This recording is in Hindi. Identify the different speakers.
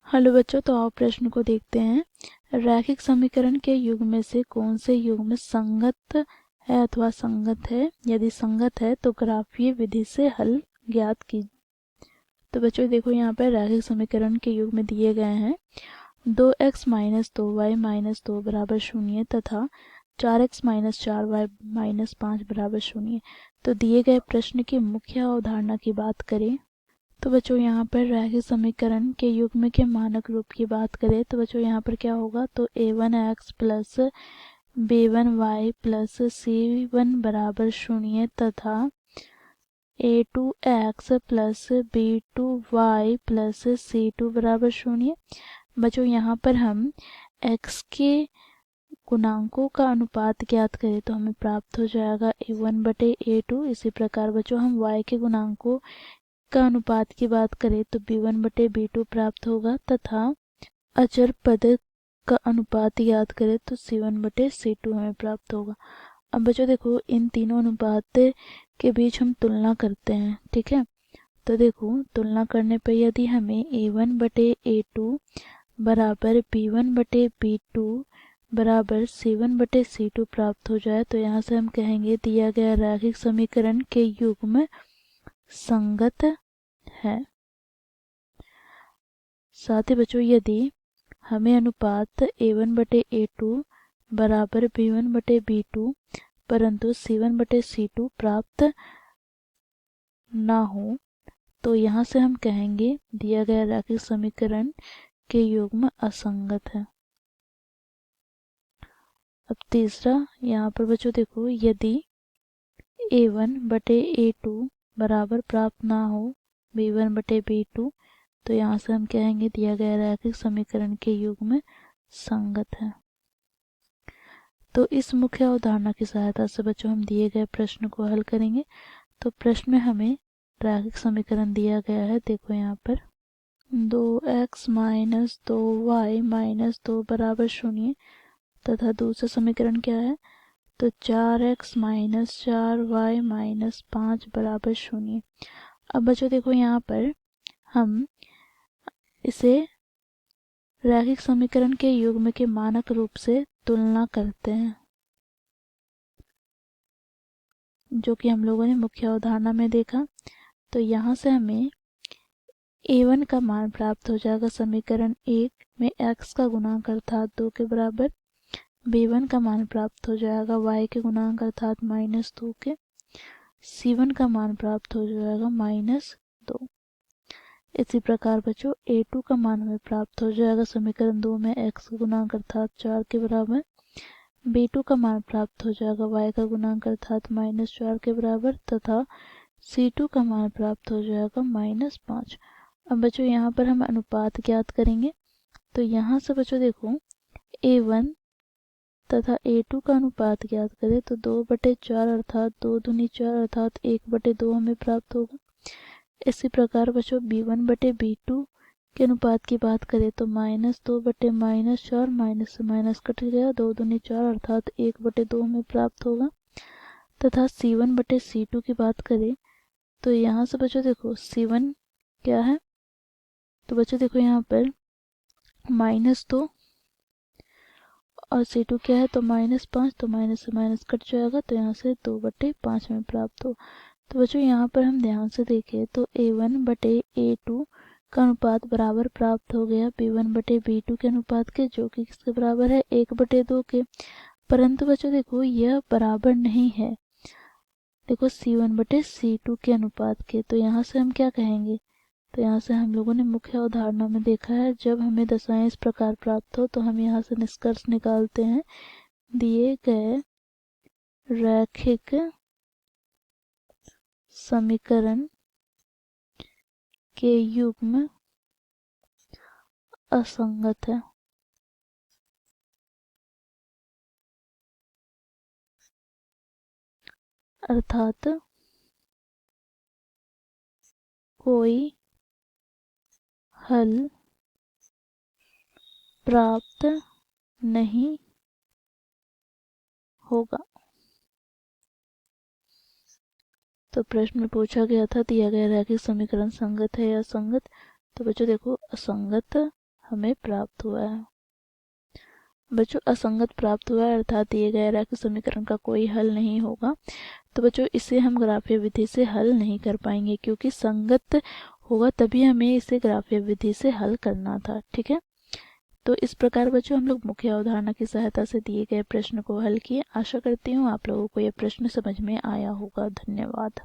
Speaker 1: हेलो बच्चों, तो आओ प्रश्न को देखते हैं। रैखिक समीकरण के युग्म में से कौन से युग्म संगत है अथवा संगत है? यदि संगत है तो ग्राफीय विधि से हल ज्ञात कीजिए। तो बच्चों देखो, यहाँ पर रैखिक समीकरण के युग्म दिए गए हैं 2x माइनस 2y माइनस 2 बराबर 0 तथा 4x माइनस 4y माइनस 5 बराबर 0। तो दिए गए प्रश्न की मुख्य अवधारणा की बात करें तो बच्चों यहाँ पर रैखिक समीकरण के युग्म के मानक रूप की बात करें तो बच्चों यहाँ पर क्या होगा, तो a1x plus b1y plus c1 बराबर 0 तथा a2x plus b2y plus c2 बराबर 0। बच्चों यहाँ पर हम x के गुणांकों का अनुपात ज्ञात करें तो हमें प्राप्त हो जाएगा a1 बटे a2। इसी प्रकार बच्चों हम y के गुणांकों का अनुपात की बात करें तो b1 बटे b2 प्राप्त होगा तथा अचर पद का अनुपात याद करें तो c1 बटे c2 हमें प्राप्त होगा। अब बच्चों देखो, इन तीनों अनुपात के बीच हम तुलना करते हैं, ठीक है। तो देखो, तुलना करने पर यदि हमें a1 बटे a2 बराबर b1 बटे b2 बराबर c1 बटे c2 प्राप्त हो जाए तो यहाँ से हम कहेंगे दिया गया रैखिक समीकरण के युग्म संगत है। साथ ही बच्चों, यदि हमें अनुपात a1 बटे a2 बराबर b1 बटे b2 परंतु c1 बटे c2 प्राप्त ना हो तो यहाँ से हम कहेंगे दिया गया रैखिक समीकरण के युग्म असंगत है। अब तीसरा, यहाँ पर बच्चों देखो, यदि a1 बटे a2 बराबर प्राप्त ना हो b1 बटे b2 तो यहाँ से हम कहेंगे दिया गया रैखिक समीकरण के युग्म संगत है। तो इस मुख्य अवधारणा की सहायता से बच्चों हम दिए गए प्रश्न को हल करेंगे। तो प्रश्न में हमें रैखिक समीकरण दिया गया है, देखो यहाँ पर 2x माइनस 2y माइनस 2 बराबर 0 तथा दूसरा समीकरण क्या है, तो 4x माइनस 4y माइनस 5 बराबर 0। अब बच्चों देखो, यहाँ पर हम इसे रैखिक समीकरण के युग्म के मानक रूप से तुलना करते हैं, जो कि हम लोगों ने मुख्य अवधारणा में देखा। तो यहाँ से हमें a1 का मान प्राप्त हो जाएगा समीकरण 1 में x का गुणांक अर्थात 2 के बराबर, b1 का मान प्राप्त हो जाएगा y के गुणांक अर्थात माइनस 2 के, c1 का मान प्राप्त हो जाएगा माइनस 2। इसी प्रकार बच्चों a2 का मान हमें प्राप्त हो जाएगा समीकरण 2 में x का गुणांक अर्थात 4 के बराबर, b2 का मान प्राप्त हो जाएगा y का गुणांक अर्थात माइनस 4 के बराबर तथा c2 का मान प्राप्त हो जाएगा माइनस 5। अब बच्चों यहाँ पर हम अनुपात ज्ञात करेंगे तो यहाँ से बच्चों देखो, a1 तथा a2 का अनुपात ज्ञात करें तो 2 बटे 4 अर्थात 2 दूनी 4 अर्थात 1 बटे 2 हमें प्राप्त होगा। इसी प्रकार बच्चों b1 बटे b2 के अनुपात की बात करें तो माइनस 2 बटे माइनस 4 माइनस से माइनस कट गया, 2 दूनी 4 अर्थात 1 बटे 2 हमें प्राप्त होगा। तथा c1 बटे c2 की बात करें तो यहाँ से बच्चों देखो, c1 क्या है, तो बच्चों देखो यहाँ पर माइनस 2 और c2 क्या है, तो माइनस 5, तो माइनस से माइनस कट जाएगा तो यहाँ से 2 बटे 5 में प्राप्त हो। तो बच्चों यहाँ पर हम ध्यान से देखें तो a1 बटे a2 का अनुपात बराबर प्राप्त हो गया b1 बटे b2 के अनुपात के, जो कि किसके बराबर है 1 बटे 2 के। परंतु बच्चों देखो, यह बराबर नहीं है देखो c1 बटे c2 के अनुपात के। तो यहाँ से हम क्या कहेंगे, तो यहाँ से हम लोगों ने मुख्य अवधारणा में देखा है, जब हमें दशाएं इस प्रकार प्राप्त हो तो हम यहाँ से निष्कर्ष निकालते हैं दिए गए रैखिक समीकरण के युग्म असंगत है। अर्थात कोई हल प्राप्त नहीं होगा। तो प्रश्न में पूछा गया था दिया गया रैखिक समीकरण संगत है या असंगत, तो बच्चों देखो असंगत हमें प्राप्त हुआ है। बच्चों असंगत प्राप्त हुआ है अर्थात दिए गए रैखिक समीकरण का कोई हल नहीं होगा। तो बच्चों इसे हम ग्राफीय विधि से हल नहीं कर पाएंगे, क्योंकि संगत होगा तभी हमें इसे ग्राफीय विधि से हल करना था। ठीक है, तो इस प्रकार बच्चों हम लोग मुख्य अवधारणा की सहायता से दिए गए प्रश्न को हल किए। आशा करती हूँ आप लोगों को यह प्रश्न समझ में आया होगा। धन्यवाद।